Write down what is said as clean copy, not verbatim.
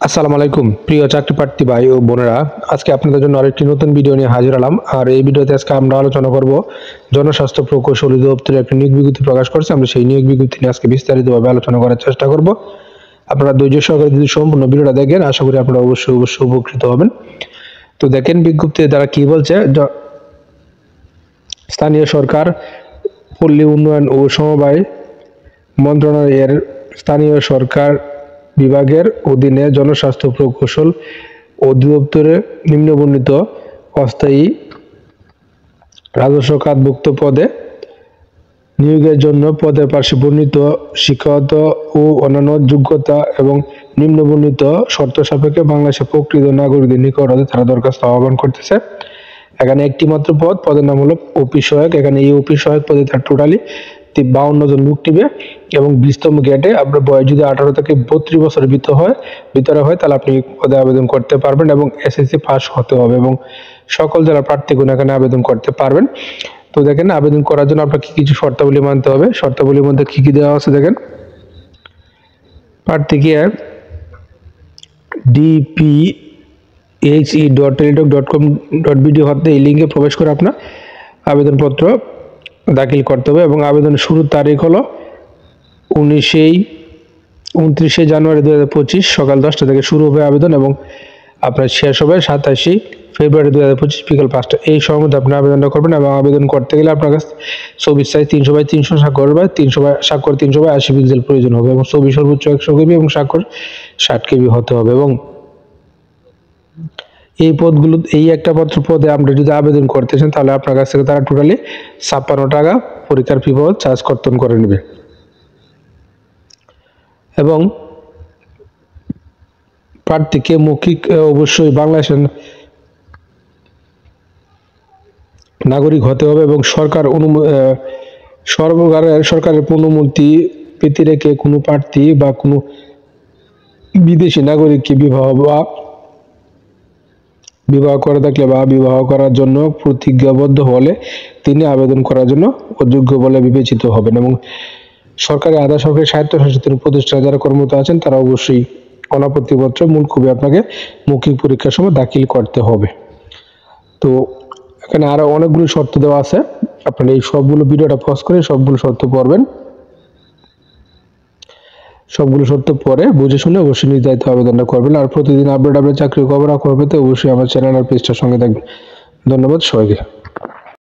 আসসালামু আলাইকুম প্রিয় চাকরি প্রার্থী ভাই ও বোনেরা, আজকে আপনাদের জন্য আরেকটি নতুন ভিডিও নিয়ে হাজির হলাম। আর এই ভিডিওতে আজকে আমরা আলোচনা করব জনস্বাস্থ্য প্রকৌশল অধিদপ্তরের একটি নিয়োগ বিজ্ঞপ্তি প্রকাশ করেছে। আমরা সেই নিয়োগ বিজ্ঞপ্তি নিয়ে আজকে বিস্তারিতভাবে আলোচনা করার চেষ্টা করব। আপনারা ধৈর্য সহকারে যদি সম্পূর্ণ ভিডিওটা দেখেন, আশা করি আপনারা অবশ্যই উপকৃত হবেন। তো দেখেন বিজ্ঞপ্তিতে তারা কি বলছে। স্থানীয় সরকার, পল্লী উন্নয়ন ও সমবায় মন্ত্রণালয়ের স্থানীয় সরকার বিভাগের অধীনে জনস্বাস্থ্য প্রকৌশল অধিদপ্তরে নিম্নবর্ণিত অস্থায়ী রাজস্ব খাতভুক্ত পদে নিয়োগের জন্য পদের পাশে বর্ণিত শিক্ষাগত ও অন্যান্য যোগ্যতা এবং নিম্নবর্ণিত শর্ত সাপেক্ষে বাংলাদেশের প্রকৃত নাগরিকদের নিকট হতে তারা দরখাস্ত আহ্বান করতেছে। এখানে একটি মাত্র পদের নাম হলো ওপি সহায়ক। এখানে এই ওপি সহায়ক পদে তার টোটালি 52 জন লোক নিবে এবং 20তম গ্রেডে আপনার বয়স যদি 18 থেকে 32 বছরের ভিতরে হয় তাহলে আপনি পদে আবেদন করতে পারবেন এবং এসএসসি পাস হতে হবে এবং সকল জেলার প্রার্থীগণ এখানে আবেদন করতে পারবেন। তো দেখেন, আবেদন করার জন্য আপনাকে কিছু শর্তাবলী মানতে হবে। শর্তাবলীর মধ্যে কি কি দেওয়া আছে দেখেন। প্রার্থীকে dphe.teletalk.com.bd হতে এই লিঙ্কে প্রবেশ করে আপনার আবেদনপত্র দাখিল করতে হবে এবং আবেদনের শুরুর তারিখ হলো 29শে জানুয়ারি 2025 সকাল 10টা থেকে শুরু হবে আবেদন এবং আপনার শেষ হবে 27শে ফেব্রুয়ারি 2025 বিকাল 5টা। এই সময়ের মধ্যে আপনি আবেদনটা করবেন এবং আবেদন করতে গেলে আপনার কাছে ছবির সাইজ 300x300 স্বাক্ষর 300x80 পিক্সেল প্রয়োজন হবে এবং ছবি সর্বোচ্চ 100 কেবি এবং স্বাক্ষর 60 কেবি হতে হবে। এবং এই পদগুলো, এই একটা পদে আমরা যদি আবেদন করতে চান তাহলে আপনার কাছ থেকে তারা টোটালি 56 টাকা পরীক্ষার ফি বাবদ চার্জ কর্তন করে নেবে। এবং প্রার্থীকে মৌখিক অবশ্যই বাংলাদেশের নাগরিক হতে হবে এবং সরকারের অনুমতি পেতে রেখে কোনো প্রার্থী বা কোনো বিদেশি নাগরিককে বিবাহ করে থাকলে বা বিবাহ করার জন্য প্রতিজ্ঞাবদ্ধ হলে তিনি আবেদন করার জন্য অযোগ্য বলে বিবেচিত হবেন। এবং সরকারি আধা সরকারি স্বায়ত্তশাসিত প্রতিষ্ঠানে যারা কর্মরত আছেন তারা অবশ্যই অনাপত্তিপত্র মূল কপি আপনাকে মৌখিক পরীক্ষার সময় দাখিল করতে হবে। তো এখানে আরো অনেকগুলো শর্ত দেওয়া আছে, আপনারা এই সবগুলো ভিডিওটা পজ করে সবগুলো শর্ত পড়বেন। সবগুলো শর্ত পরে বুঝে শুনে অবশ্যই নির্ধারিত আবেদনটা করবেন। আর প্রতিদিন আপডেট চাকরির খবর পেতে অবশ্যই আমার চ্যানেল আর পেজটার সঙ্গে থাকবেন। ধন্যবাদ সবাইকে।